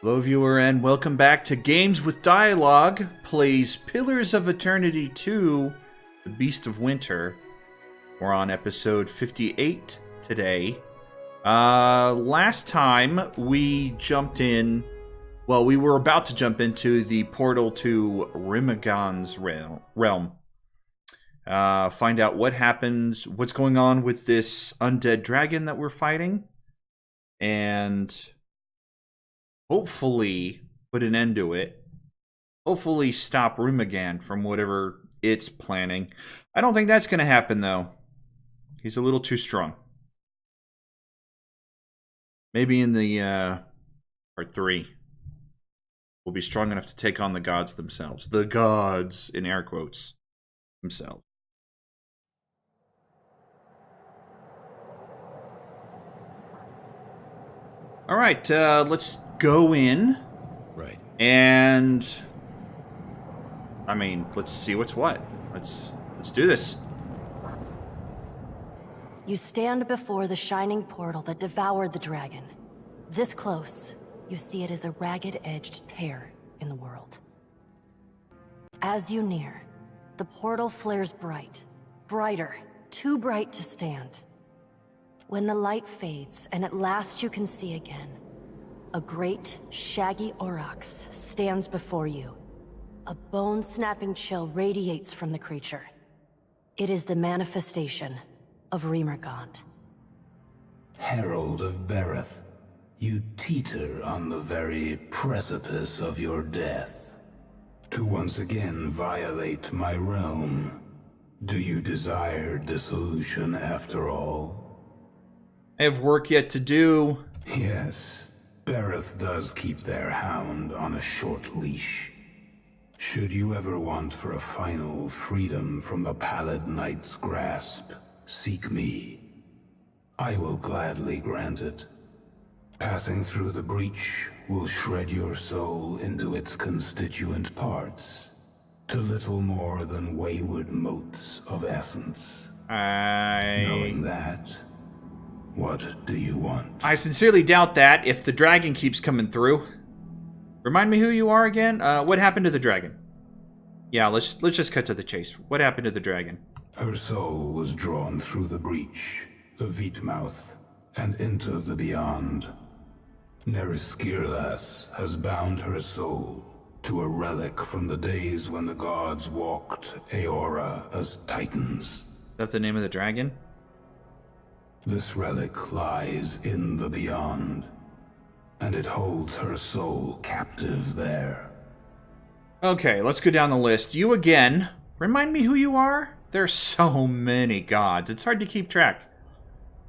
Hello, viewer, and welcome back to Games with Dialogue plays Pillars of Eternity 2, The Beast of Winter. We're on episode 58 today. Last time we jumped in, well, we were about to jump into the portal to Rymrgand's realm. Find out what happens, what's going on with this undead dragon that we're fighting, and hopefully put an end to it. Hopefully stop Rymrgand from whatever it's planning. I don't think that's going to happen, though. He's a little too strong. Maybe in the part 3, we'll be strong enough to take on the gods themselves. The gods, in air quotes, themselves. All right, let's go in. Right. And I mean, let's see what's what. Let's do this. You stand before the shining portal that devoured the dragon. This close, you see it as a ragged-edged tear in the world. As you near, the portal flares bright, brighter, too bright to stand. When the light fades and at last you can see again, a great, shaggy aurochs stands before you. A bone-snapping chill radiates from the creature. It is the manifestation of Rymrgand. Herald of Bereth, you teeter on the very precipice of your death. To once again violate my realm. Do you desire dissolution after all? I have work yet to do. Yes, Bereth does keep their hound on a short leash. Should you ever want for a final freedom from the Pallid Knight's grasp, seek me. I will gladly grant it. Passing through the breach will shred your soul into its constituent parts, to little more than wayward motes of essence. Knowing that, what do you want? I sincerely doubt that if the dragon keeps coming through. Remind me who you are again? What happened to the dragon? Yeah, let's just cut to the chase. What happened to the dragon? Her soul was drawn through the breach, the Veetmouth, and into the beyond. Neriskirlas has bound her soul to a relic from the days when the gods walked Aora as titans. That's the name of the dragon? This relic lies in the beyond, and it holds her soul captive there. Okay, let's go down the list. You again. Remind me who you are? There's so many gods. It's hard to keep track.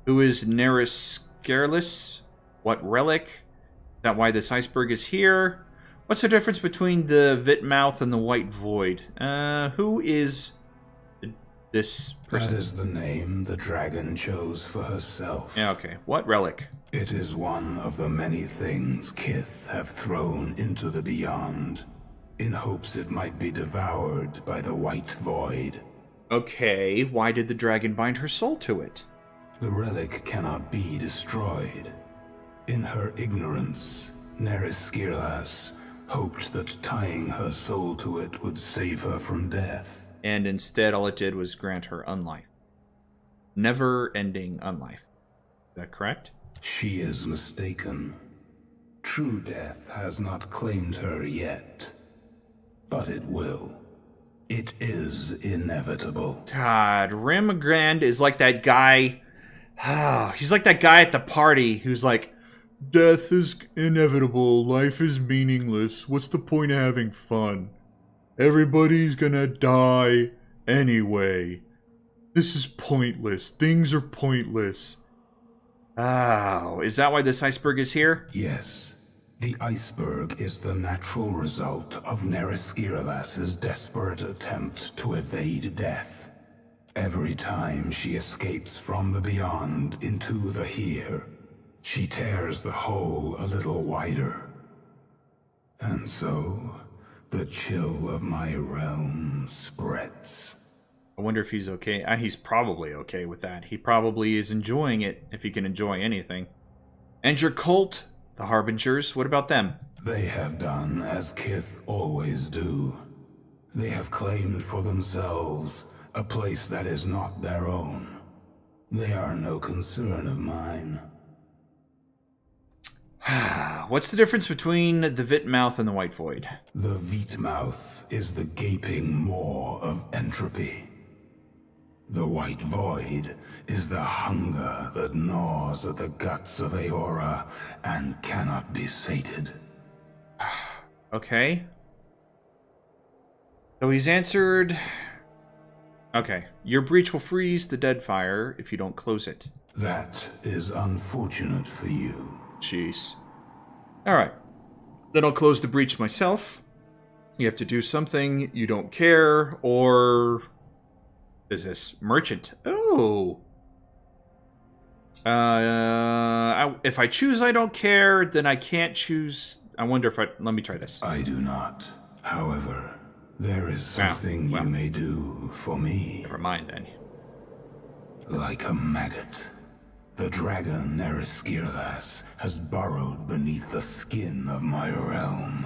Who is Neriskirlas? What relic? Is that why this iceberg is here? What's the difference between the Veetmouth and the White Void? Who is this person? That is the name the dragon chose for herself. Yeah, okay. What relic? It is one of the many things Kith have thrown into the beyond, in hopes it might be devoured by the White Void. Okay, why did the dragon bind her soul to it? The relic cannot be destroyed. In her ignorance, Neriskirlas hoped that tying her soul to it would save her from death. And instead, all it did was grant her unlife. Never-ending unlife. Is that correct? She is mistaken. True death has not claimed her yet. But it will. It is inevitable. God, Rymrgand is like that guy. He's like that guy at the party who's like, death is inevitable, life is meaningless, what's the point of having fun? Everybody's gonna die anyway. This is pointless. Things are pointless. Oh, is that why this iceberg is here? Yes. The iceberg is the natural result of Neriskirlas' desperate attempt to evade death. Every time she escapes from the beyond into the here, she tears the hole a little wider. And so, the chill of my realm spreads. I wonder if he's okay. He's probably okay with that. He probably is enjoying it, if he can enjoy anything. And your cult, the Harbingers, what about them? They have done as Kith always do. They have claimed for themselves a place that is not their own. They are no concern of mine. What's the difference between the Vitmouth and the White Void? The Vitmouth is the gaping maw of entropy. The White Void is the hunger that gnaws at the guts of Aora and cannot be sated. Okay. So he's answered... Okay. Your breach will freeze the Deadfire if you don't close it. That is unfortunate for you. Jeez. Alright. Then I'll close the breach myself. You have to do something you don't care, or... Is this merchant? Oh! If I choose I don't care, then I can't choose... I wonder if I... Let me try this. I do not. However, there is something you may do for me. Never mind, then. Like a maggot, the dragon Neriskirlas has burrowed beneath the skin of my realm.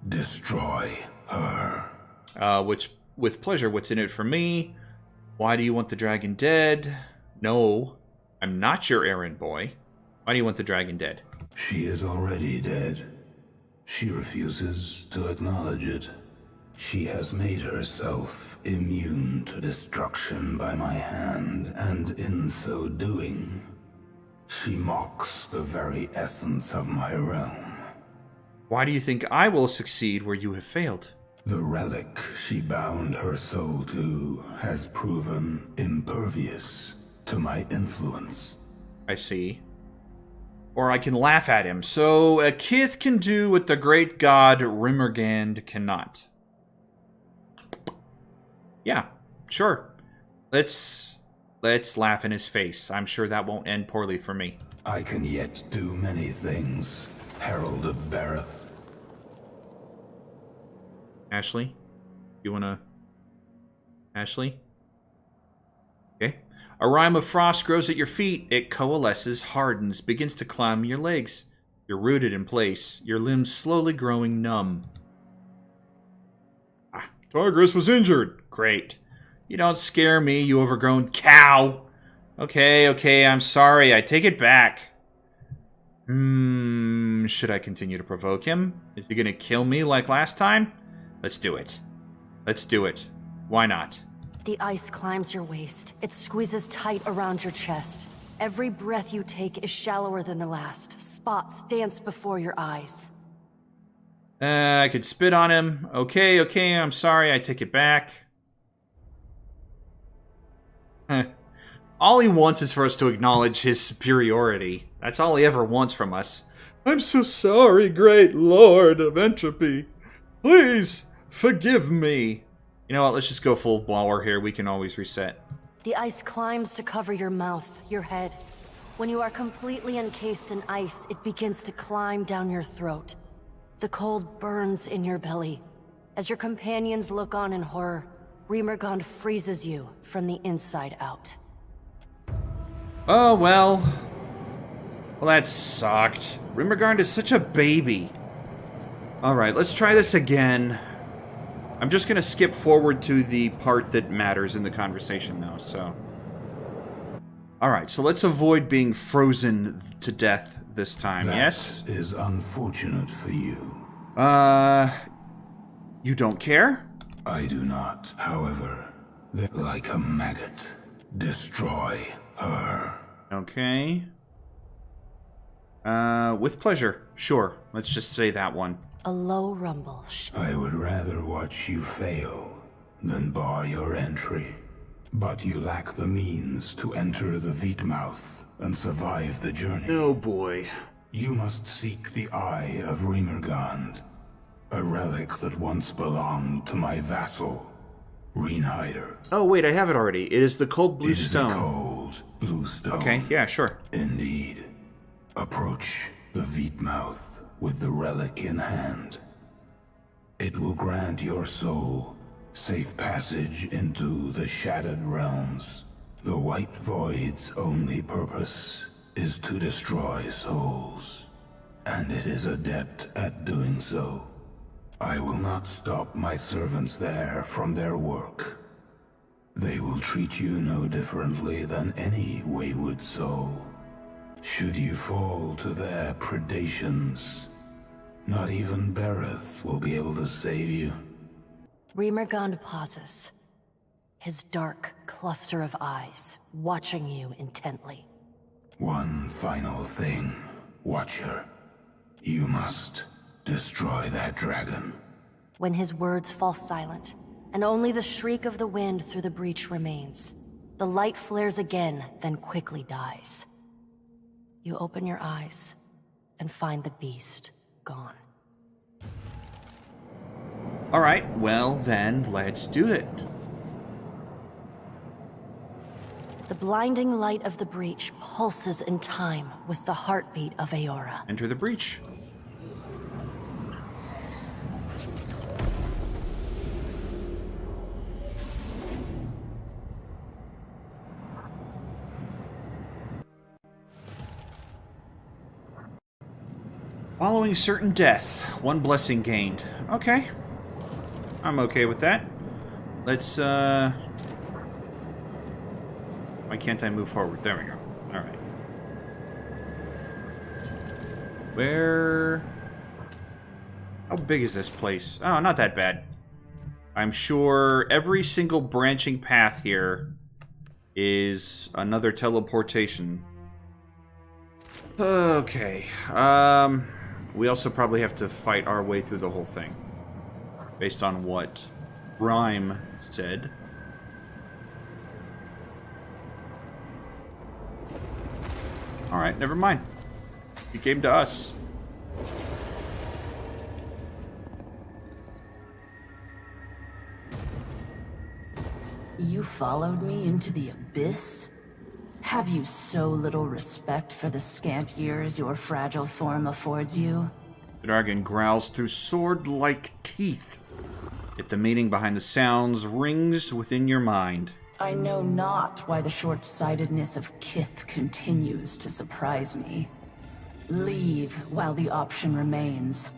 Destroy her. With pleasure, what's in it for me? Why do you want the dragon dead? No, I'm not your errand boy. Why do you want the dragon dead? She is already dead. She refuses to acknowledge it. She has made herself immune to destruction by my hand, and in so doing, she mocks the very essence of my realm. Why do you think I will succeed where you have failed? The relic she bound her soul to has proven impervious to my influence. I see. Or I can laugh at him. So a Kith can do what the great god Rymrgand cannot. Yeah, sure. Let's laugh in his face. I'm sure that won't end poorly for me. I can yet do many things, Herald of Bereth. Ashley? You wanna... Ashley? Okay. A rime of frost grows at your feet. It coalesces, hardens, begins to climb your legs. You're rooted in place, your limbs slowly growing numb. Ah, Tigress was injured. Great. You don't scare me, you overgrown cow. Okay, I'm sorry. I take it back. Should I continue to provoke him? Is he gonna kill me like last time? Let's do it. Let's do it. Why not? The ice climbs your waist. It squeezes tight around your chest. Every breath you take is shallower than the last. Spots dance before your eyes. I could spit on him. Okay, I'm sorry. I take it back. All he wants is for us to acknowledge his superiority. That's all he ever wants from us. I'm so sorry, great lord of entropy. Please, forgive me. You know what, let's just go full blower here. We can always reset. The ice climbs to cover your mouth, your head. When you are completely encased in ice, it begins to climb down your throat. The cold burns in your belly. As your companions look on in horror, Rymrgand freezes you from the inside out. Oh, well. Well, that sucked. Rymrgand is such a baby. Alright, let's try this again. I'm just gonna skip forward to the part that matters in the conversation, though, so... Alright, so let's avoid being frozen to death this time, yes? That is unfortunate for you. You don't care? I do not, however. Like a maggot. Destroy her. Okay. With pleasure. Sure, let's just say that one. A low rumble. I would rather watch you fail than bar your entry. But you lack the means to enter the Vitmouth and survive the journey. Oh boy. You must seek the Eye of Rymrgand, a relic that once belonged to my vassal, Reinhider. Oh wait, I have it already. It is the cold blue It is stone. the cold blue stone. Okay, yeah, sure. Indeed. Approach the Vitmouth with the relic in hand. It will grant your soul safe passage into the Shattered Realms. The White Void's only purpose is to destroy souls and it is adept at doing so. I will not stop my servants there from their work. They will treat you no differently than any wayward soul. Should you fall to their predations, not even Bereth will be able to save you. Rymrgand pauses, his dark cluster of eyes watching you intently. One final thing, Watcher. You must destroy that dragon. When his words fall silent, and only the shriek of the wind through the breach remains, the light flares again, then quickly dies. You open your eyes and find the beast gone. All right, well then, let's do it. The blinding light of the breach pulses in time with the heartbeat of Aora. Enter the breach. Following certain death, one blessing gained. Okay. I'm okay with that. Let's, Why can't I move forward? There we go. Alright. Where... How big is this place? Oh, not that bad. I'm sure every single branching path here is another teleportation. Okay. We also probably have to fight our way through the whole thing. Based on what Rhyme said. Alright, never mind. He came to us. You followed me into the abyss? Have you so little respect for the scant years your fragile form affords you? The dragon growls through sword-like teeth. Yet the meaning behind the sounds rings within your mind. I know not why the short-sightedness of Kith continues to surprise me. Leave while the option remains,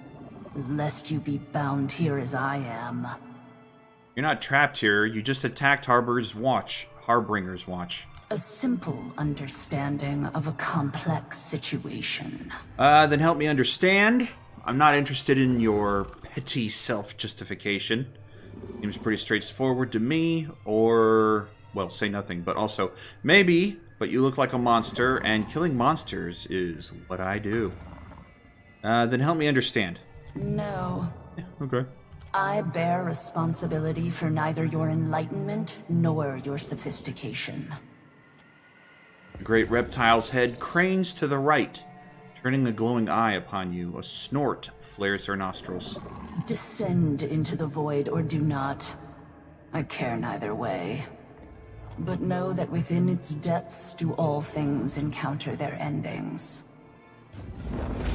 lest you be bound here as I am. You're not trapped here, you just attacked Harbinger's Watch. A simple understanding of a complex situation. Then help me understand. I'm not interested in your petty self-justification. Seems pretty straightforward to me, or... well, say nothing, but also, maybe, but you look like a monster, and killing monsters is what I do. Then help me understand. No. Yeah, okay. I bear responsibility for neither your enlightenment nor your sophistication. The great reptile's head cranes to the right, turning a glowing eye upon you. A snort flares her nostrils. Descend into the void or do not. I care neither way. But know that within its depths do all things encounter their endings.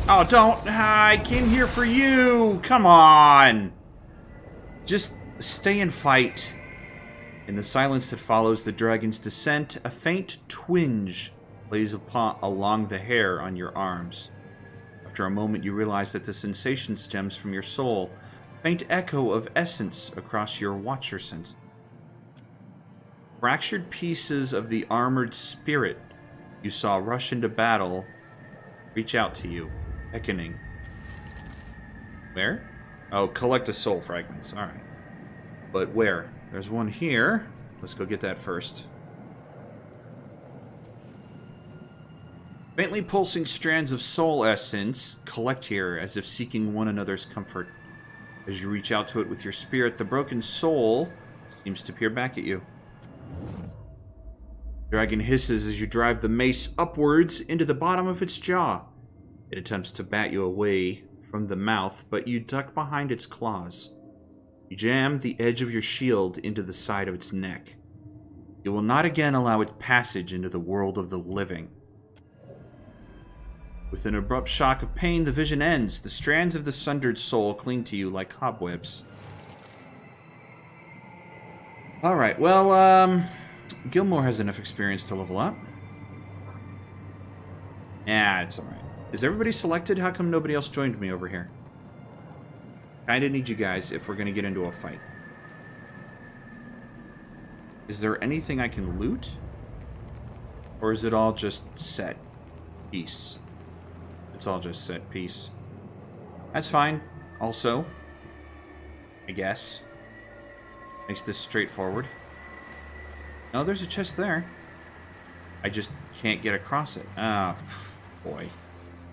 Oh, don't! I came here for you! Come on! Just stay and fight. In the silence that follows the dragon's descent, a faint twinge plays along the hair on your arms. After a moment, you realize that the sensation stems from your soul, a faint echo of essence across your watcher sense. Fractured pieces of the armored spirit you saw rush into battle reach out to you, beckoning. Where? Oh, collect the soul fragments. Alright. But where? There's one here. Let's go get that first. Faintly pulsing strands of soul essence collect here as if seeking one another's comfort. As you reach out to it with your spirit, the broken soul seems to peer back at you. The dragon hisses as you drive the mace upwards into the bottom of its jaw. It attempts to bat you away from the mouth, but you duck behind its claws. You jam the edge of your shield into the side of its neck. You will not again allow its passage into the world of the living. With an abrupt shock of pain, the vision ends. The strands of the sundered soul cling to you like cobwebs. Alright, well, Gilmore has enough experience to level up. Yeah, it's alright. Is everybody selected? How come nobody else joined me over here? Kinda need you guys if we're gonna get into a fight. Is there anything I can loot? Or is it all just set piece? It's all just set piece. That's fine, also. I guess. Makes this straightforward. No, there's a chest there. I just can't get across it. Ah, boy.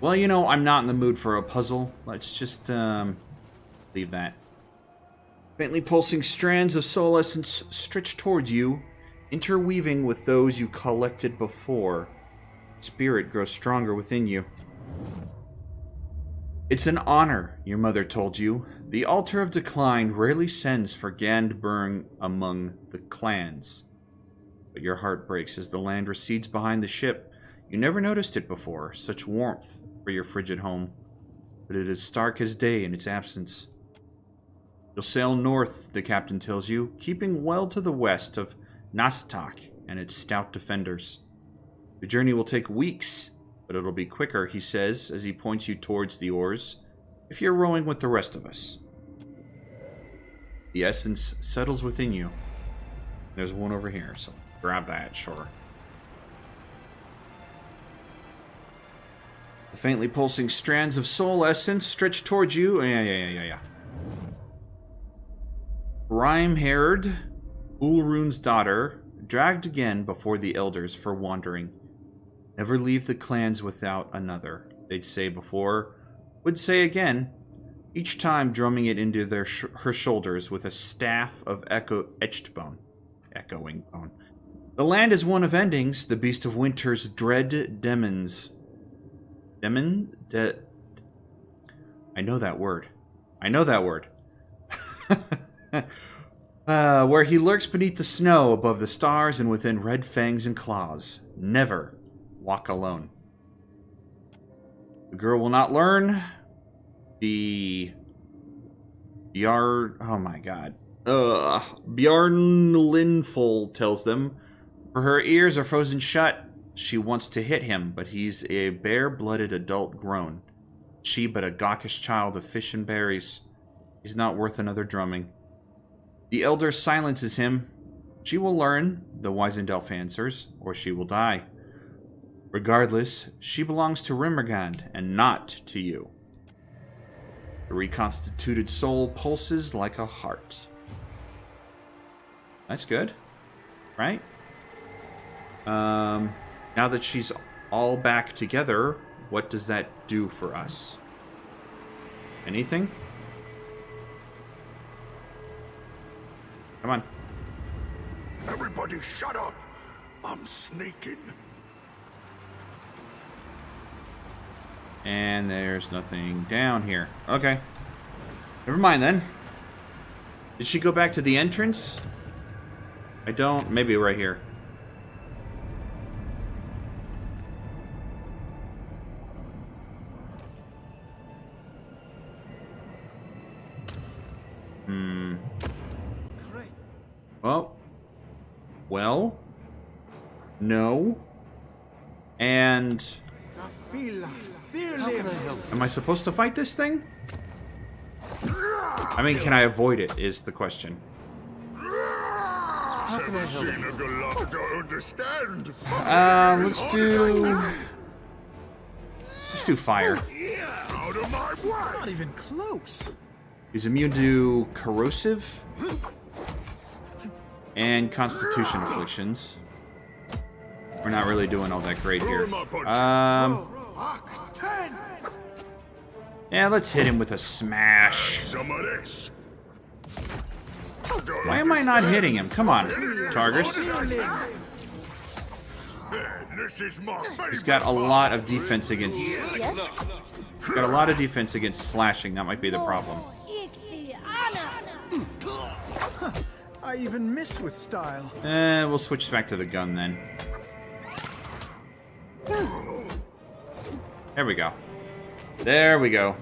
Well, you know, I'm not in the mood for a puzzle. Let's just, leave that. Faintly pulsing strands of soul essence stretch towards you, interweaving with those you collected before. Spirit grows stronger within you. It's an honor, your mother told you. The Altar of Decline rarely sends for Gandburn among the clans. But your heart breaks as the land recedes behind the ship. You never noticed it before, such warmth for your frigid home. But it is stark as day in its absence. You'll sail north, the captain tells you, keeping well to the west of Nasatak and its stout defenders. The journey will take weeks, but it'll be quicker, he says, as he points you towards the oars, if you're rowing with the rest of us. The essence settles within you. There's one over here, so grab that, sure. The faintly pulsing strands of soul essence stretch towards you. Yeah. Rymrgand, Ulrun's daughter, dragged again before the elders for wandering. Never leave the clans without another, they'd say before, would say again, each time drumming it into her shoulders with a staff of echoing bone. The land is one of endings, the beast of winter's dread demons. I know that word. Where he lurks beneath the snow, above the stars, and within red fangs and claws. Never walk alone. The girl will not learn. Bjarnlinfol tells them. For her ears are frozen shut. She wants to hit him, but he's a bare-blooded adult grown. She but a gawkish child of fish and berries. He's not worth another drumming. The elder silences him. She will learn, the wizened elf answers, or she will die. Regardless, she belongs to Rymrgand, and not to you. The reconstituted soul pulses like a heart. That's good, right? Now that she's all back together, what does that do for us? Anything? Come on. Everybody shut up! I'm snaking. And there's nothing down here. Okay. Never mind then. Did she go back to the entrance? I don't... Maybe right here. Well, no, and am I supposed to fight this thing? I mean, can I avoid it, is the question. How can I help? Let's do fire. Out of my way! Not even close. He's immune to corrosive and constitution afflictions. We're not really doing all that great here. Yeah, let's hit him with a smash. Why am I not hitting him? Come on, Targus. He's got a lot of defense against... He's got a lot of defense against slashing. That might be the problem. I even miss with style. We'll switch back to the gun then. There we go. There we go.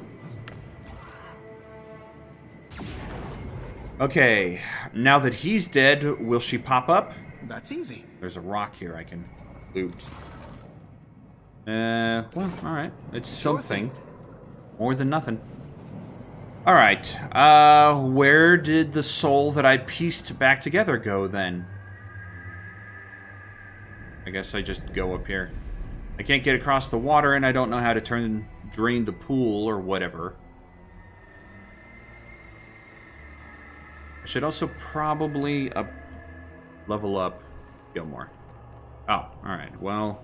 Okay, now that he's dead, will she pop up? That's easy. There's a rock here I can loot. Well, alright. It's Sure something. thing. More than nothing. Alright. Where did the soul that I pieced back together go, then? I guess I just go up here. I can't get across the water, and I don't know how to drain the pool or whatever. I should also probably level up Gilmore. Oh, alright. Well,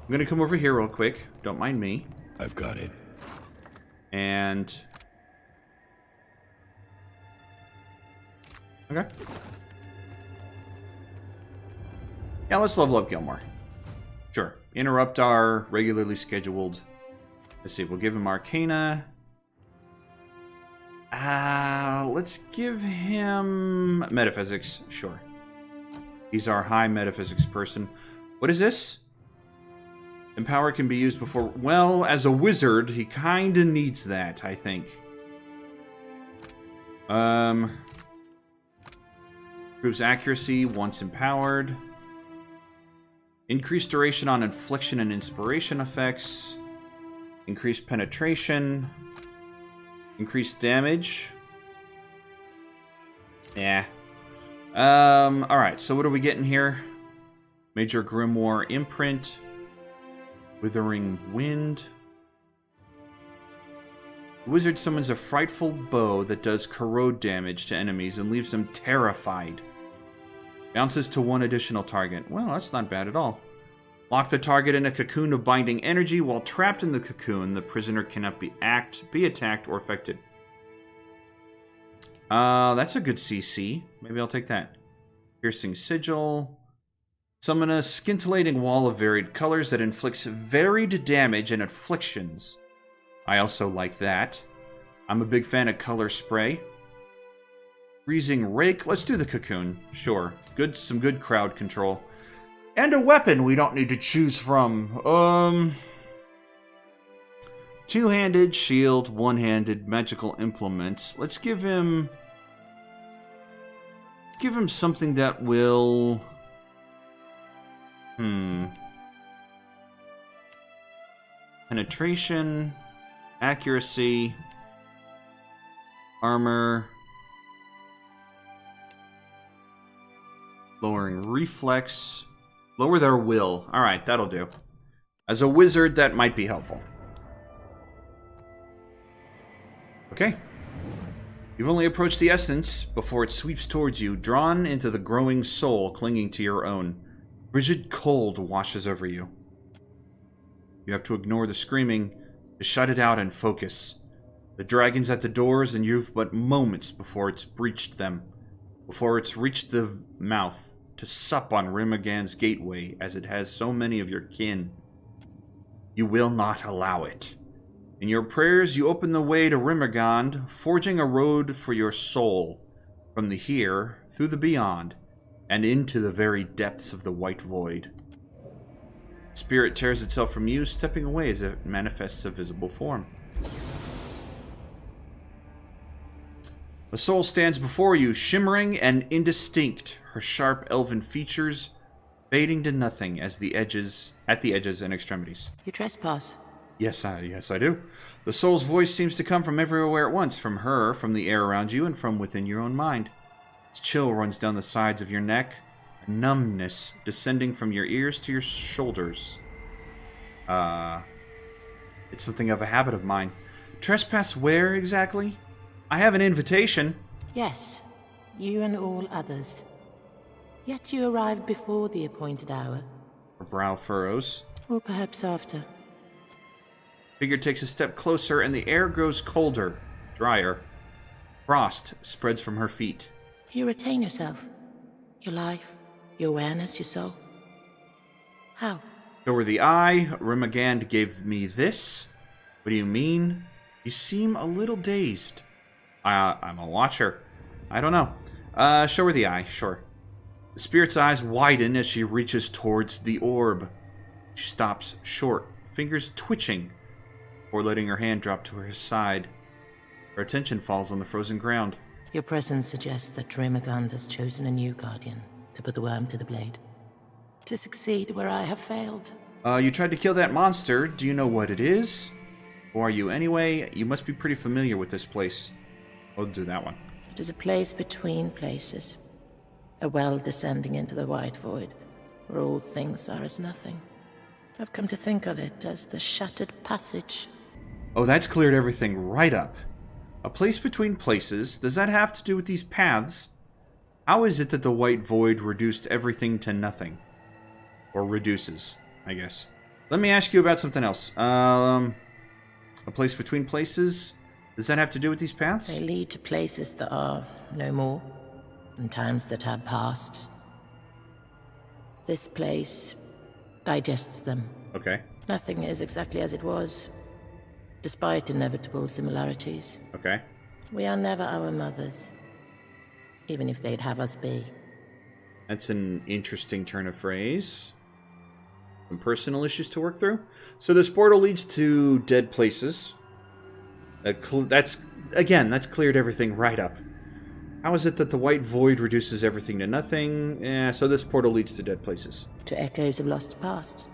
I'm gonna come over here real quick. Don't mind me. I've got it. And... okay. Yeah, let's level up Gilmore. Sure. Interrupt our regularly scheduled... Let's see, we'll give him Arcana. Let's give him Metaphysics. Sure. He's our high Metaphysics person. What is this? Empower can be used before... Well, as a wizard, he kinda needs that, I think. Improves accuracy once empowered. Increased duration on infliction and inspiration effects. Increased penetration. Increased damage. Yeah. Alright, so what are we getting here? Major Grimoire Imprint. Withering Wind. The wizard summons a frightful bow that does corrode damage to enemies and leaves them terrified. Bounces to one additional target. Well, that's not bad at all. Lock the target in a cocoon of binding energy. While trapped in the cocoon, the prisoner cannot be attacked or affected. That's a good CC. Maybe I'll take that. Piercing Sigil. Summon a scintillating wall of varied colors that inflicts varied damage and afflictions. I also like that. I'm a big fan of color spray. Freezing Rake. Let's do the cocoon. Sure. Some good crowd control. And a weapon we don't need to choose from. Two-handed shield, one-handed magical implements. Let's give him something that will... Penetration, accuracy, armor, lowering reflex, lower their will. Alright, that'll do. As a wizard, that might be helpful. Okay. You've only approached the essence before it sweeps towards you, drawn into the growing soul clinging to your own. Rigid cold washes over you. You have to ignore the screaming, to shut it out and focus. The dragon's at the doors, and you've but moments before it's breached them, before it's reached the mouth, to sup on Rymrgand's gateway, as it has so many of your kin. You will not allow it. In your prayers, you open the way to Rymrgand, forging a road for your soul, from the here, through the beyond, and into the very depths of the white void. Spirit tears itself from you, stepping away as it manifests a visible form. The soul stands before you, shimmering and indistinct, her sharp elven features fading to nothing at the edges and extremities. You trespass. Yes, I do. The soul's voice seems to come from everywhere at once, from her, from the air around you, and from within your own mind. Its chill runs down the sides of your neck, a numbness descending from your ears to your shoulders. It's something of a habit of mine. Trespass where, exactly? I have an invitation. Yes, you and all others. Yet you arrived before the appointed hour. Her brow furrows. Or perhaps after. Figure takes a step closer, and the air grows colder, drier. Frost spreads from her feet. You retain yourself. Your life, your awareness, your soul. How? Over the eye, Rymrgand gave me this. What do you mean? You seem a little dazed. I'm a watcher. I don't know. Show her the eye, sure. The spirit's eyes widen as she reaches towards the orb. She stops short, fingers twitching, before letting her hand drop to her side. Her attention falls on the frozen ground. Your presence suggests that Rymrgand has chosen a new guardian to put the worm to the blade. To succeed where I have failed. You tried to kill that monster. Do you know what it is? Who are you anyway? You must be pretty familiar with this place. We'll do that one. It is a place between places. A well descending into the wide void, where all things are as nothing. I've come to think of it as the shattered passage. Oh, that's cleared everything right up. A place between places. Does that have to do with these paths? How is it that the white void reduced everything to nothing? Or reduces, I guess. Let me ask you about something else. A place between places? Does that have to do with these paths? They lead to places that are no more, and times that have passed. This place digests them. Okay. Nothing is exactly as it was, despite inevitable similarities. Okay. We are never our mothers, even if they'd have us be. That's an interesting turn of phrase. Some personal issues to work through. So this portal leads to dead places. That's cleared everything right up. How is it that the white void reduces everything to nothing? So this portal leads to dead places. To echoes of lost pasts.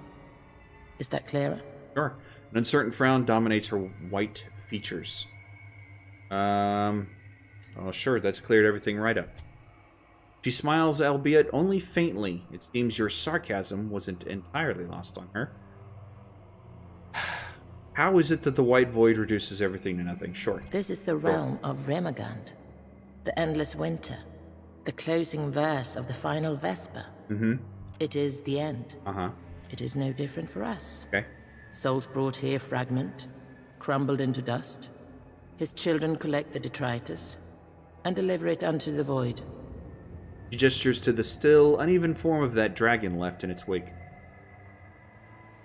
Is that clearer? Sure. An uncertain frown dominates her white features. Oh, sure, that's cleared everything right up. She smiles, albeit only faintly. It seems your sarcasm wasn't entirely lost on her. How is it that the white void reduces everything to nothing? Sure. This is the realm of Rymrgand. The endless winter. The closing verse of the final Vesper. Mm-hmm. It is the end. Uh-huh. It is no different for us. Okay. Souls brought here fragment, crumbled into dust. His children collect the detritus, and deliver it unto the void. She gestures to the still, uneven form of that dragon left in its wake.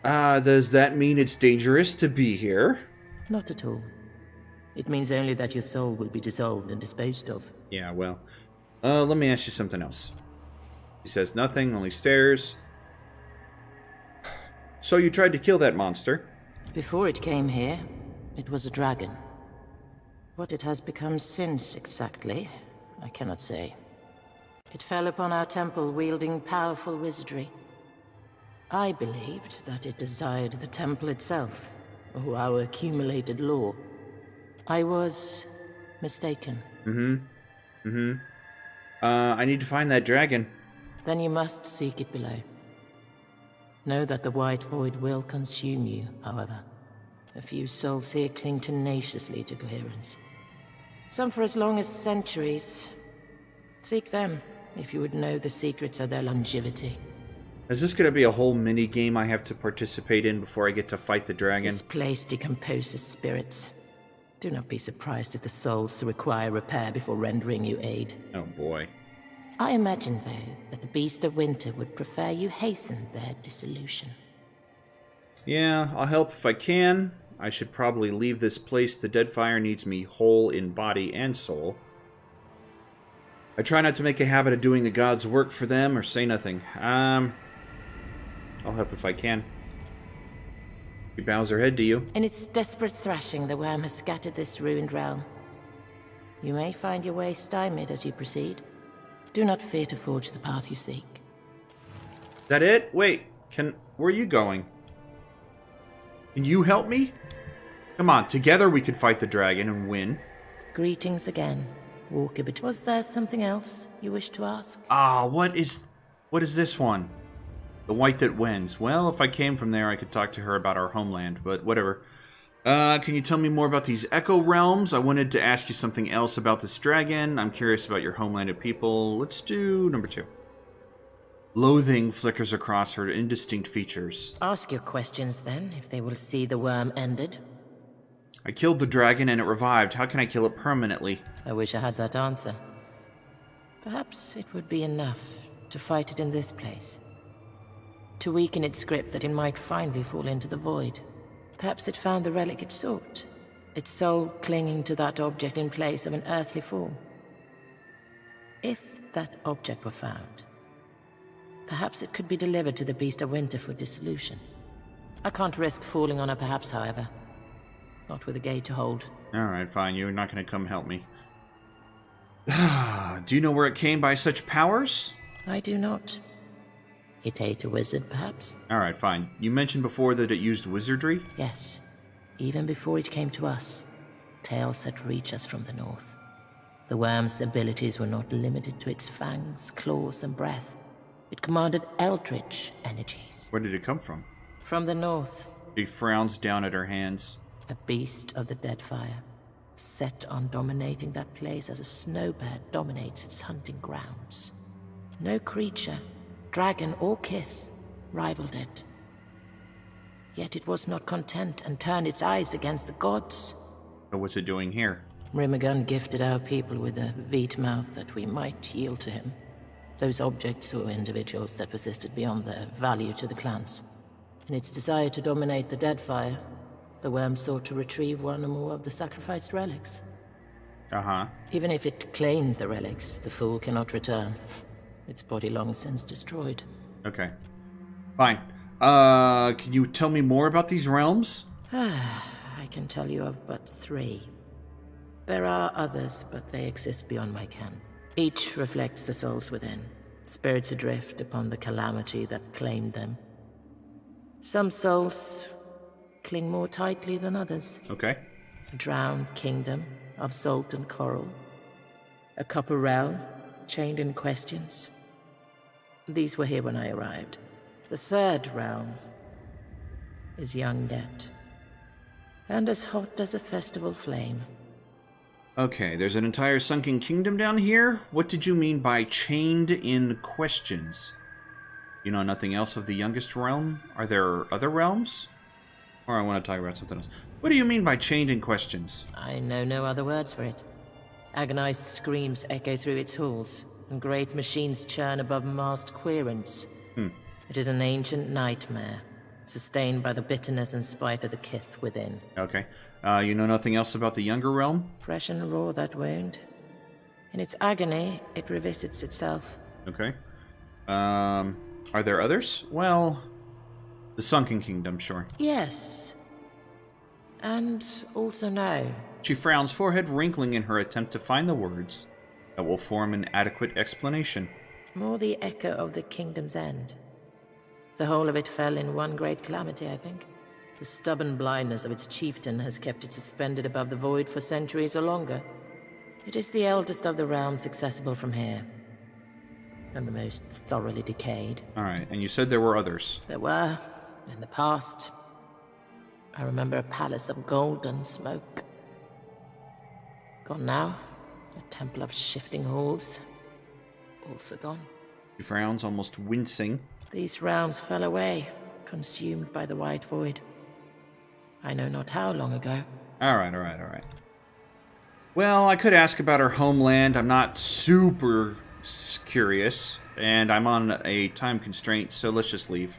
Does that mean it's dangerous to be here? Not at all. It means only that your soul will be dissolved and disposed of. Yeah, well. Let me ask you something else. She says nothing, only stares. So you tried to kill that monster? Before it came here, it was a dragon. What it has become since, exactly, I cannot say. It fell upon our temple wielding powerful wizardry. I believed that it desired the temple itself, or our accumulated lore. I was mistaken. I need to find that dragon. Then you must seek it below. Know that the white void will consume you, however. A few souls here cling tenaciously to coherence. Some for as long as centuries. Seek them, if you would know the secrets of their longevity. Is this going to be a whole mini-game I have to participate in before I get to fight the dragon? This place decomposes spirits. Do not be surprised if the souls require repair before rendering you aid. Oh boy. I imagine, though, that the Beast of Winter would prefer you hasten their dissolution. Yeah, I'll help if I can. I should probably leave this place. The Deadfire needs me whole in body and soul. I try not to make a habit of doing the gods' work for them or say nothing. I'll help if I can. She bows her head to you. In its desperate thrashing, the worm has scattered this ruined realm. You may find your way stymied as you proceed. Do not fear to forge the path you seek. Is that it? Wait, where are you going? Can you help me? Come on, together we could fight the dragon and win. Greetings again, Walker. But was there something else you wish to ask? What is this one? The white that wins. Well, if I came from there, I could talk to her about our homeland, but whatever. Can you tell me more about these Echo Realms? I wanted to ask you something else about this dragon. I'm curious about your homelanded people. Let's do number 2. Loathing flickers across her indistinct features. Ask your questions then, if they will see the worm ended. I killed the dragon and it revived. How can I kill it permanently? I wish I had that answer. Perhaps it would be enough to fight it in this place. To weaken its grip that it might finally fall into the void. Perhaps it found the relic it sought, its soul clinging to that object in place of an earthly form. If that object were found, perhaps it could be delivered to the Beast of Winter for dissolution. I can't risk falling on her perhaps, however. Not with a gate to hold. Alright, fine. You're not going to come help me. Do you know where it came by such powers? I do not. It ate a wizard, perhaps? Alright, fine. You mentioned before that it used wizardry? Yes. Even before it came to us, tales had reached us from the north. The worm's abilities were not limited to its fangs, claws, and breath. It commanded eldritch energies. Where did it come from? From the north. She frowns down at her hands. A beast of the Deadfire, set on dominating that place as a snowbird dominates its hunting grounds. No creature, dragon or kith, rivaled it. Yet it was not content and turned its eyes against the gods. So what's it doing here? Rymrgand gifted our people with a veet mouth that we might yield to him. Those objects or individuals that persisted beyond their value to the clans. In its desire to dominate the Deadfire, the worm sought to retrieve one or more of the sacrificed relics. Uh-huh. Even if it claimed the relics, the fool cannot return. Its body long since destroyed. Okay. Fine. Can you tell me more about these realms? I can tell you of but 3. There are others, but they exist beyond my ken. Each reflects the souls within, spirits adrift upon the calamity that claimed them. Some souls cling more tightly than others. Okay. A drowned kingdom of salt and coral. A copper realm, chained in questions. These were here when I arrived. The 3rd realm is young yet, and as hot as a festival flame. Okay, there's an entire sunken kingdom down here? What did you mean by chained in questions? You know nothing else of the youngest realm? Are there other realms? Or I want to talk about something else. What do you mean by chained in questions? I know no other words for it. Agonized screams echo through its halls, and great machines churn above masked querents. It is an ancient nightmare, sustained by the bitterness and spite of the kith within. Okay. You know nothing else about the younger realm? Fresh and raw, that wound. In its agony, it revisits itself. Okay. Are there others? Well, the Sunken Kingdom, sure. Yes. And also no. She frowns, forehead wrinkling in her attempt to find the words that will form an adequate explanation. More the echo of the kingdom's end. The whole of it fell in one great calamity, I think. The stubborn blindness of its chieftain has kept it suspended above the void for centuries or longer. It is the eldest of the realms accessible from here, and the most thoroughly decayed. Alright, and you said there were others. There were, in the past. I remember a palace of gold and smoke. Gone now. A temple of shifting halls. Also gone. She frowns, almost wincing. These realms fell away, consumed by the white void. I know not how long ago. Alright. Well, I could ask about her homeland. I'm not super curious, and I'm on a time constraint, so let's just leave.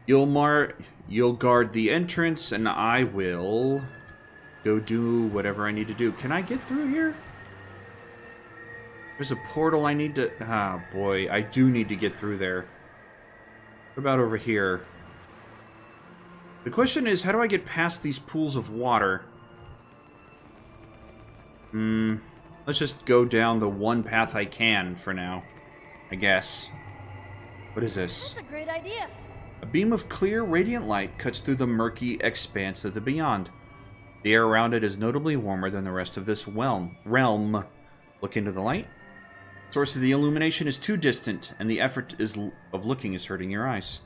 You'll guard the entrance, and I will go do whatever I need to do. Can I get through here? There's a portal I need to... Ah, boy, I do need to get through there. What about over here? The question is, how do I get past these pools of water? Let's just go down the one path I can for now, I guess. What is this? That's a great idea. A beam of clear, radiant light cuts through the murky expanse of the beyond. The air around it is notably warmer than the rest of this realm. Look into the light. Source of the illumination is too distant, and the effort of looking is hurting your eyes.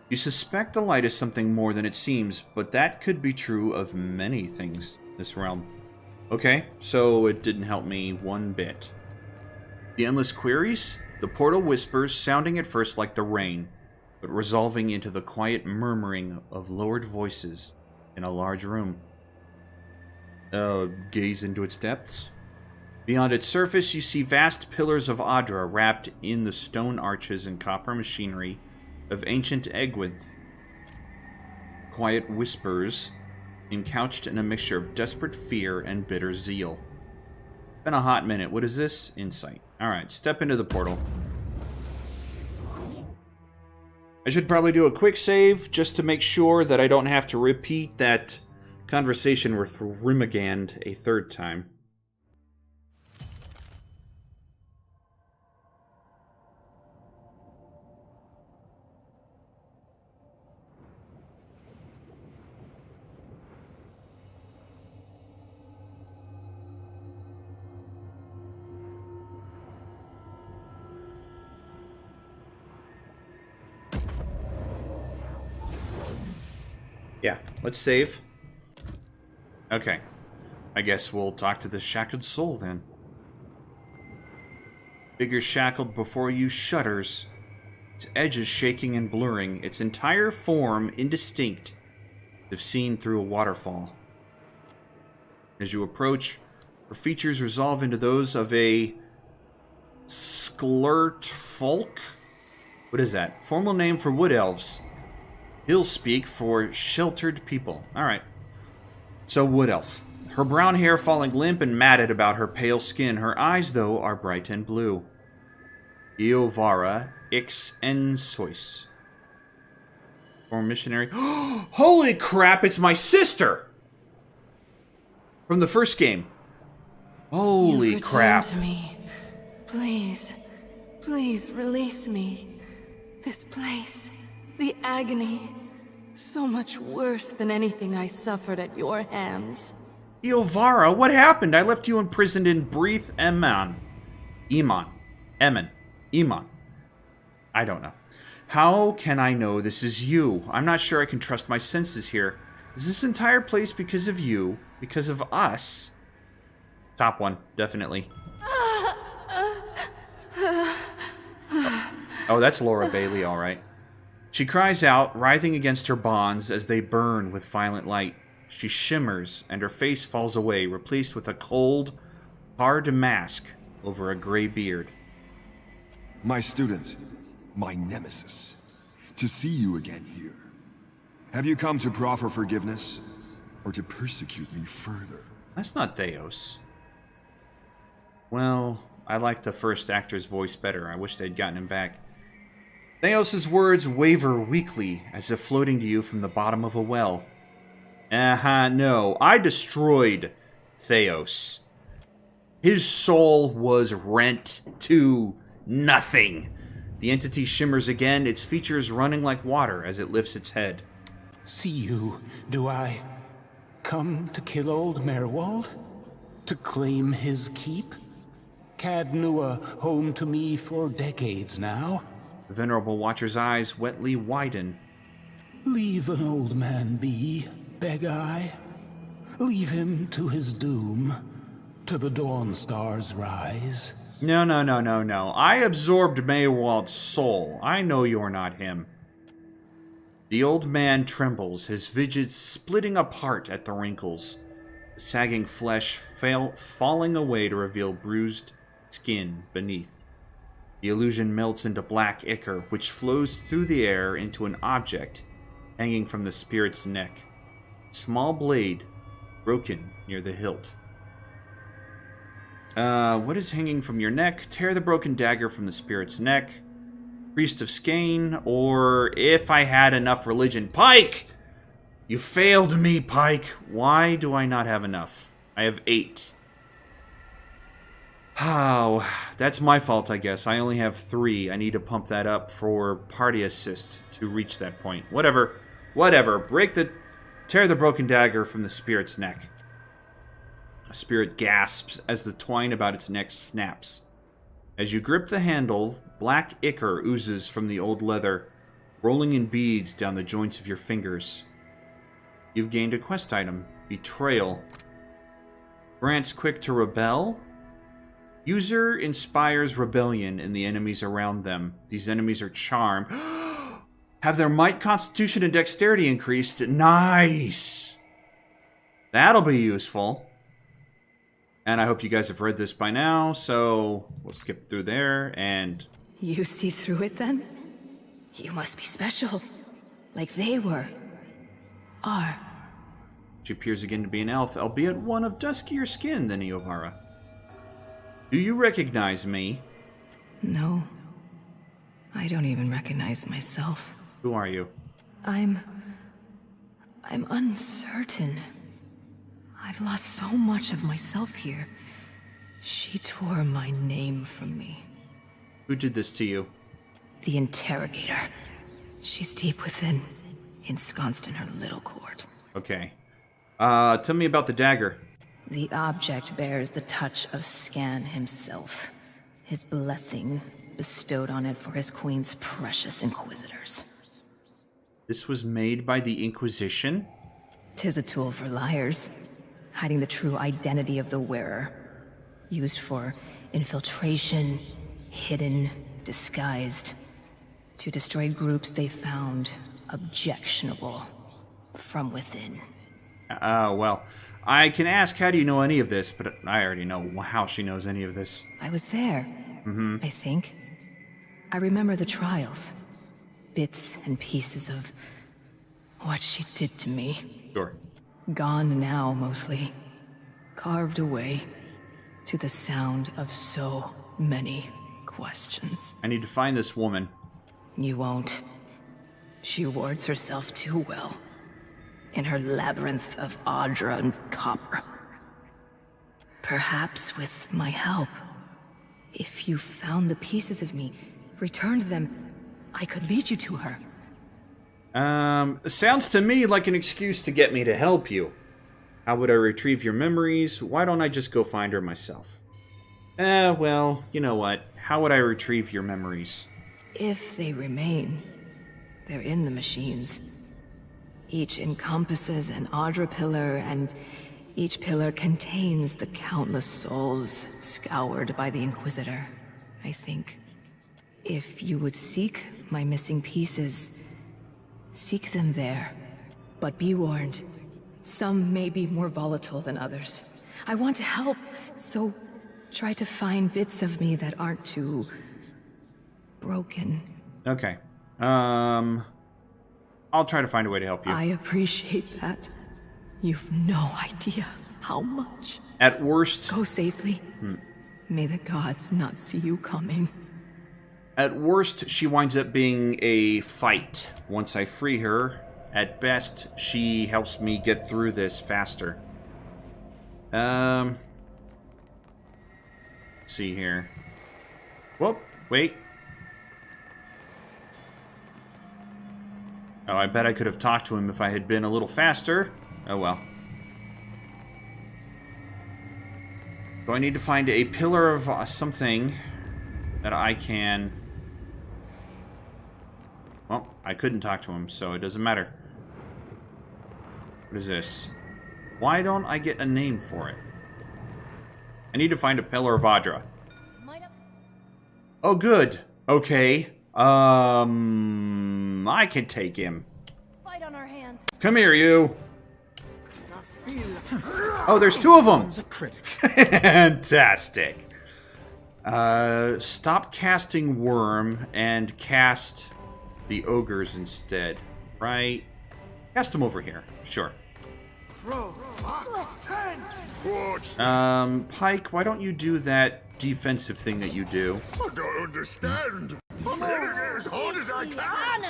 You suspect the light is something more than it seems, but that could be true of many things in this realm. Okay, so it didn't help me one bit. The endless queries? The portal whispers, sounding at first like the rain, but resolving into the quiet murmuring of lowered voices in a large room. Gaze into its depths. Beyond its surface, you see vast pillars of Adra wrapped in the stone arches and copper machinery of ancient Egwith. Quiet whispers, encouched in a mixture of desperate fear and bitter zeal. Been a hot minute. What is this? Insight. Alright, step into the portal. I should probably do a quick save just to make sure that I don't have to repeat that conversation with Rymrgand a 3rd time. Yeah, let's save. Okay. I guess we'll talk to the shackled soul then. Figure shackled before you shudders, its edges shaking and blurring, its entire form indistinct, if seen through a waterfall. As you approach, her features resolve into those of a sklurt folk. What is that? Formal name for wood elves. Hill speak for sheltered people. Alright. So, wood elf. Her brown hair falling limp and matted about her pale skin. Her eyes, though, are bright and blue. Iovara ix en sois. Former missionary. Holy crap, it's my sister! From the first game. Holy crap. To me. Please, please release me. This place, the agony, so much worse than anything I suffered at your hands. Iovara, what happened? I left you imprisoned in Breath Eman. Eman. I don't know. How can I know this is you? I'm not sure I can trust my senses here. Is this entire place because of you? Because of us? Top one, definitely. Oh, that's Laura Bailey, all right. She cries out, writhing against her bonds as they burn with violent light. She shimmers, and her face falls away, replaced with a cold, hard mask over a gray beard. My student, my nemesis, to see you again here. Have you come to proffer forgiveness, or to persecute me further? That's not Theos. Well, I like the first actor's voice better. I wish they'd gotten him back. Theos's words waver weakly, as if floating to you from the bottom of a well. No. I destroyed Theos. His soul was rent to nothing. The entity shimmers again, its features running like water as it lifts its head. See you, do I? Come to kill old Merwald? To claim his keep? Cadnua, home to me for decades now. The venerable watcher's eyes wetly widen. Leave an old man be, beg I. Leave him to his doom, to the dawn star's rise. No. I absorbed Maywald's soul. I know you're not him. The old man trembles, his visage splitting apart at the wrinkles, the sagging flesh falling away to reveal bruised skin beneath. The illusion melts into black ichor, which flows through the air into an object hanging from the spirit's neck. A small blade, broken near the hilt. What is hanging from your neck? Tear the broken dagger from the spirit's neck. Priest of Skane, or if I had enough religion. Pike! You failed me, Pike. Why do I not have enough? I have 8. Oh, that's my fault, I guess. I only have 3. I need to pump that up for party assist to reach that point. Whatever. Tear the broken dagger from the spirit's neck. A spirit gasps as the twine about its neck snaps. As you grip the handle, black ichor oozes from the old leather, rolling in beads down the joints of your fingers. You've gained a quest item, Betrayal. Grants quick to rebel. User inspires rebellion in the enemies around them. These enemies are charmed. Have their might, constitution, and dexterity increased. Nice! That'll be useful. And I hope you guys have read this by now, so we'll skip through there, and... You see through it, then? You must be special. Like they were. Are. She appears again to be an elf, albeit one of duskier skin than Iovara. Do you recognize me? No. I don't even recognize myself. Who are you? I'm uncertain. I've lost so much of myself here. She tore my name from me. Who did this to you? The Interrogator. She's deep within, ensconced in her little court. Okay. Tell me about the dagger. The object bears the touch of Scan himself. His blessing bestowed on it for his queen's precious inquisitors. This was made by the Inquisition? 'Tis a tool for liars, hiding the true identity of the wearer. Used for infiltration, hidden, disguised, to destroy groups they found objectionable from within. Well, I can ask, how do you know any of this? But I already know how she knows any of this. I was there, I think. I remember the trials. Bits and pieces of what she did to me. Sure. Gone now, mostly. Carved away to the sound of so many questions. I need to find this woman. You won't. She wards herself too well. In her labyrinth of Audra and copper. Perhaps with my help. If you found the pieces of me, returned them, I could lead you to her. Sounds to me like an excuse to get me to help you. How would I retrieve your memories? Why don't I just go find her myself? Well, you know what? How would I retrieve your memories? If they remain, they're in the machines. Each encompasses an Audra pillar, and each pillar contains the countless souls scoured by the Inquisitor, I think. If you would seek my missing pieces, seek them there. But be warned, some may be more volatile than others. I want to help, so try to find bits of me that aren't too broken. Okay. I'll try to find a way to help you. I appreciate that. You've no idea how much. At worst... Go safely. May the gods not see you coming. At worst, she winds up being a fight. Once I free her, at best, she helps me get through this faster. Let's see here. Whoop, wait. Oh, I bet I could have talked to him if I had been a little faster. Oh well. So I need to find a pillar of something that I can... Well, I couldn't talk to him, so it doesn't matter. What is this? Why don't I get a name for it? I need to find a pillar of Audra. Oh, good. Okay. I can take him. Fight on our hands. Come here, you. Oh, there's two of them. Fantastic. Stop casting Worm and cast the ogres instead. Right? Cast them over here. Sure. Pike, why don't you do that defensive thing that you do? I don't understand. I'm hitting it as hard as I can.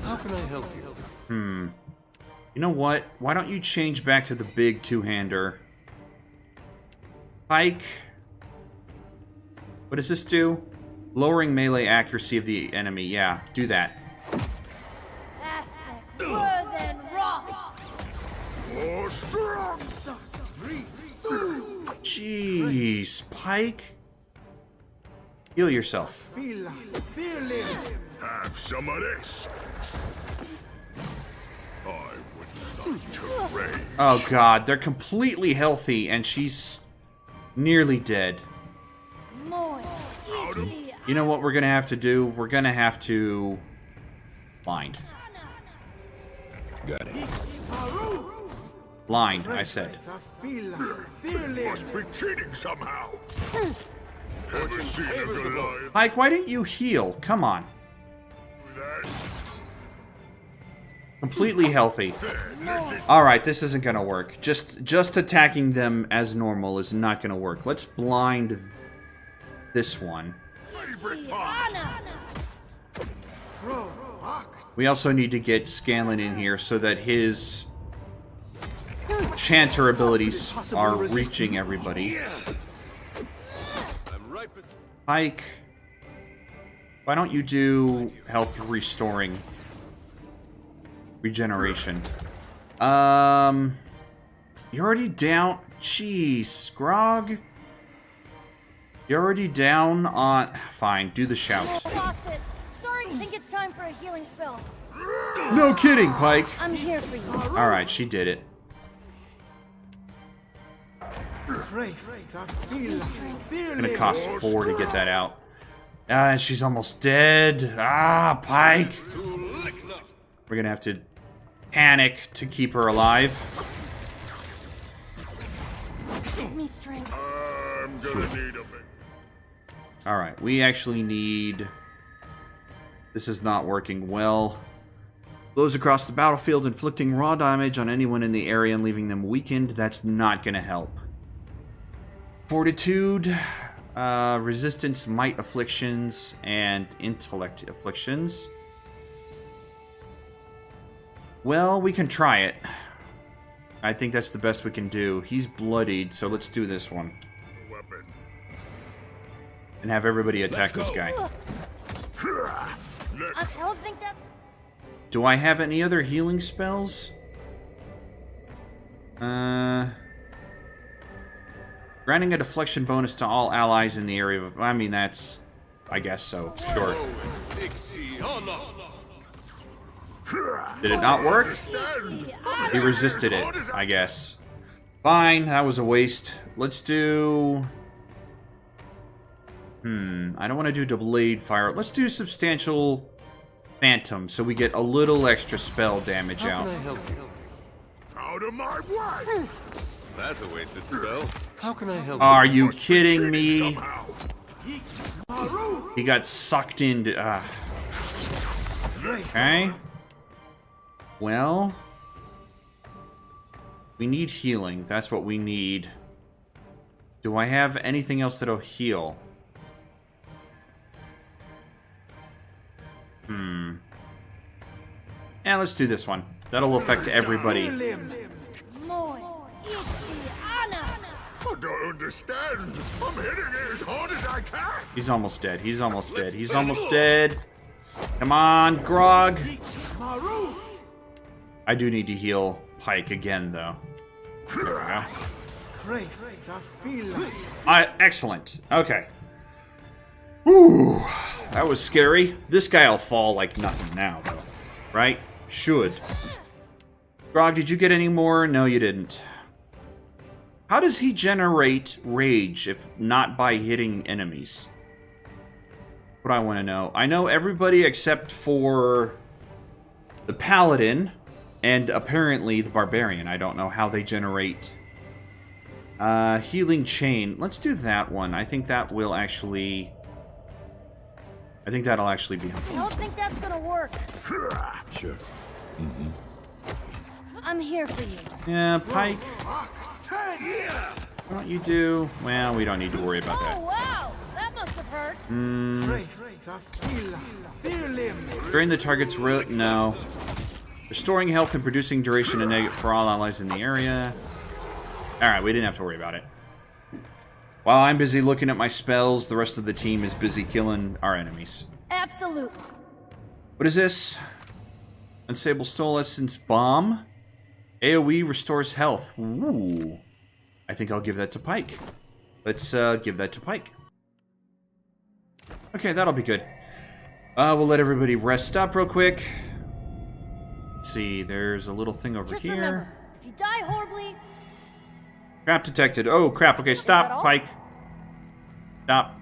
How can I help you? You know what? Why don't you change back to the big two-hander? Pike. What does this do? Lowering melee accuracy of the enemy. Yeah, do that. More strong. Jeez, Pike. Heal yourself. Have some of this. I would like to rage. Oh god, they're completely healthy and she's nearly dead. You know what we're gonna have to do? We're gonna have to blind. Got it. Blind, I said. Must be cheating somehow. Ever seen a Goliath? Pike, why didn't you heal? Come on. Completely healthy. Alright, this isn't gonna work. Just attacking them as normal is not gonna work. Let's blind this one. We also need to get Scanlan in here so that his chanter abilities are reaching everybody. Pike, why don't you do health restoring? Regeneration. You're already down. Jeez, Grog. You're already down on... Fine, do the shout. Lost it. Sorry, I think it's time for a healing spell. No kidding, Pike. I'm here for you. Alright, she did it. Gonna cost 4 to get that out. Ah, she's almost dead. Ah, Pike. We're gonna have to panic to keep her alive. Give me strength. I'm gonna need a bit. Alright, we actually need... This is not working well. Blows across the battlefield, inflicting raw damage on anyone in the area and leaving them weakened. That's not gonna help. Fortitude, resistance, might afflictions, and intellect afflictions. Well, we can try it. I think that's the best we can do. He's bloodied, so let's do this one. And have everybody attack this guy. I don't think that's... Do I have any other healing spells? Granting a deflection bonus to all allies in the area of... I mean, that's... I guess so. Sure. Did it not work? He resisted it, I guess. Fine, that was a waste. Let's do... I don't want to do delayed fire. Let's do substantial phantom, so we get a little extra spell damage out. How can I help you? Out of my way! That's a wasted spell. How can I help Are you? you kidding me? He got sucked into... Okay. Well... We need healing. That's what we need. Do I have anything else that'll heal? Yeah, let's do this one. That'll affect everybody. I don't understand. I'm hitting it as hard as I can. He's almost dead. He's almost dead. He's almost dead. Come on, Grog. I do need to heal Pike again, though. There we go. Excellent. Okay. Whew. That was scary. This guy'll fall like nothing now, though. Right? Should. Grog, did you get any more? No, you didn't. How does he generate rage if not by hitting enemies? What I want to know. I know everybody except for the Paladin and apparently the Barbarian. I don't know how they generate healing chain. Let's do that one. I think that will actually... I think that'll actually be helpful. I don't think that's gonna work. Sure. I'm here for you. Yeah, Pike. What don't you do? Well, we don't need to worry about Oh, that. wow! That must have hurt. During the target's route, no. Restoring health and producing duration and negative for all allies in the area. Alright, we didn't have to worry about it. While I'm busy looking at my spells, the rest of the team is busy killing our enemies. Absolutely. What is this? Unstable Soul Essence Bomb. AoE restores health. Ooh. I think I'll give that to Pike. Let's give that to Pike. Okay, that'll be good. We'll let everybody rest up real quick. Let's see, there's a little thing over Just here. remember, if you die horribly... Trap detected. Oh, crap. Okay, stop, Pike. Stop.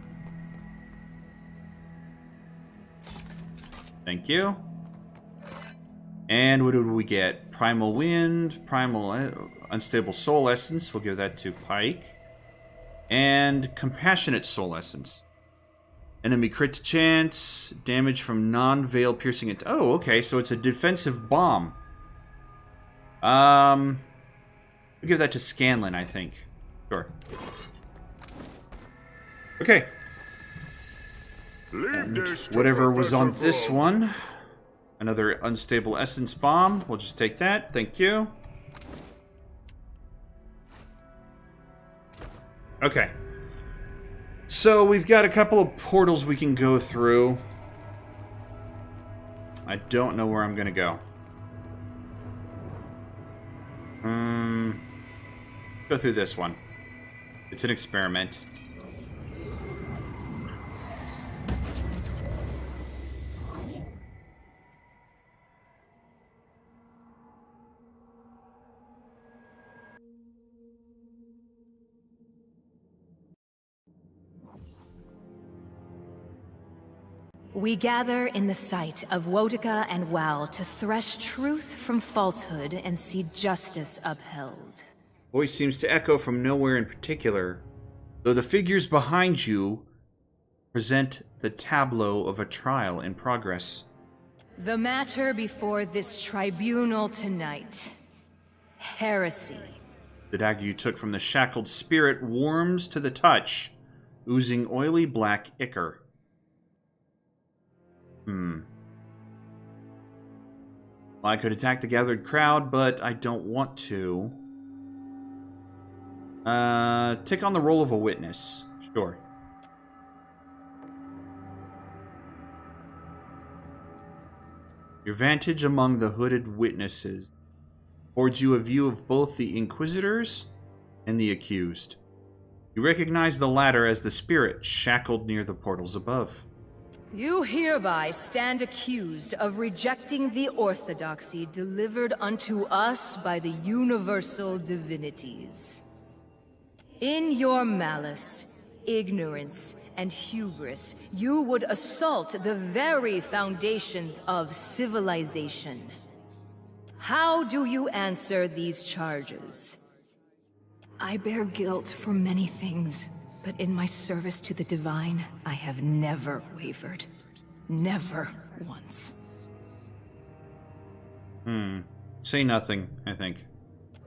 Thank you. And what did we get? Primal Wind, Primal Unstable Soul Essence. We'll give that to Pike. And Compassionate Soul Essence. Enemy crit chance, damage from non-veil piercing it. Oh, okay, so it's a defensive bomb. We'll give that to Scanlan, I think. Sure. Okay. And whatever was on this one. Another unstable essence bomb. We'll just take that. Thank you. Okay. So we've got a couple of portals we can go through. I don't know where I'm going to go. Go through this one. It's an experiment. We gather in the sight of Wotica and Wal to thresh truth from falsehood and see justice upheld. Voice seems to echo from nowhere in particular, though the figures behind you present the tableau of a trial in progress. The matter before this tribunal tonight. Heresy. The dagger you took from the shackled spirit warms to the touch, oozing oily black ichor. Well, I could attack the gathered crowd, but I don't want to. Take on the role of a witness. Sure. Your vantage among the hooded witnesses affords you a view of both the Inquisitors and the accused. You recognize the latter as the spirit shackled near the portals above. You hereby stand accused of rejecting the orthodoxy delivered unto us by the universal divinities. In your malice, ignorance, and hubris, you would assault the very foundations of civilization. How do you answer these charges? I bear guilt for many things, but in my service to the divine, I have never wavered. Never once. Say nothing, I think.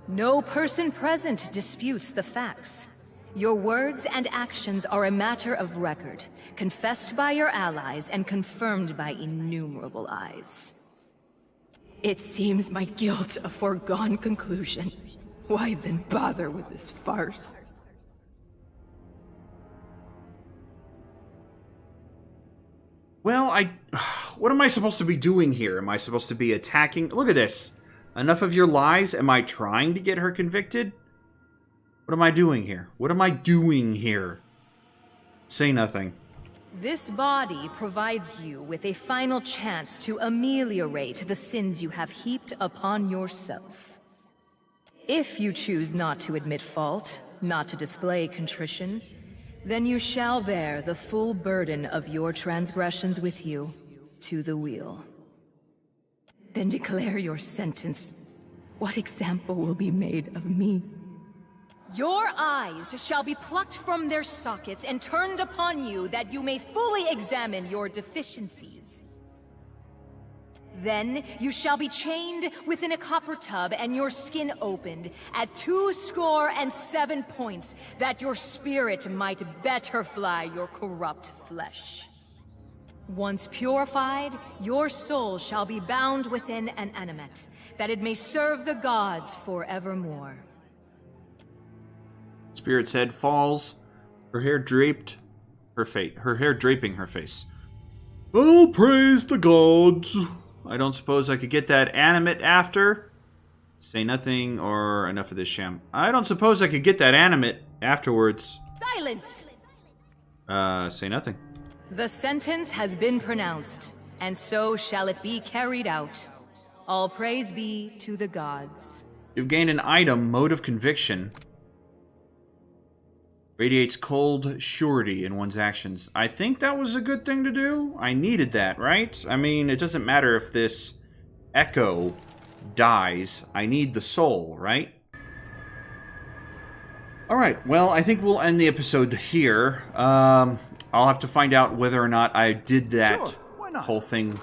No person present disputes the facts. Your words and actions are a matter of record, confessed by your allies and confirmed by innumerable eyes. It seems my guilt a foregone conclusion. Why then bother with this farce? Well, what am I supposed to be doing here? Am I supposed to be attacking? Look at this. Enough of your lies? Am I trying to get her convicted? What am I doing here? What am I doing here? Say nothing. This body provides you with a final chance to ameliorate the sins you have heaped upon yourself. If you choose not to admit fault, not to display contrition, then you shall bear the full burden of your transgressions with you to the wheel. Then declare your sentence. What example will be made of me? Your eyes shall be plucked from their sockets and turned upon you that you may fully examine your deficiencies. Then you shall be chained within a copper tub and your skin opened at 207 points, that your spirit might better fly your corrupt flesh. Once purified, your soul shall be bound within an animate, that it may serve the gods forevermore. Spirit's head falls, her hair draped, her hair draping her face. Oh, praise the gods! I don't suppose I could get that animate after? Say nothing, or enough of this sham. I don't suppose I could get that animate afterwards. Silence! Say nothing. The sentence has been pronounced, and so shall it be carried out. All praise be to the gods. You've gained an item, Mode of Conviction. Radiates cold surety in one's actions. I think that was a good thing to do. I needed that, right? I mean, it doesn't matter if this echo dies. I need the soul, right? Alright, well, I think we'll end the episode here. I'll have to find out whether or not I did that whole thing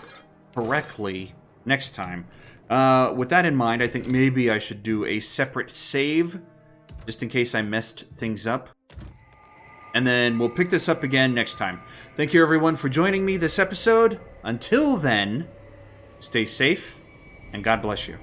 correctly next time. With that in mind, I think maybe I should do a separate save, just in case I messed things up. And then we'll pick this up again next time. Thank you everyone for joining me this episode. Until then, stay safe, and God bless you.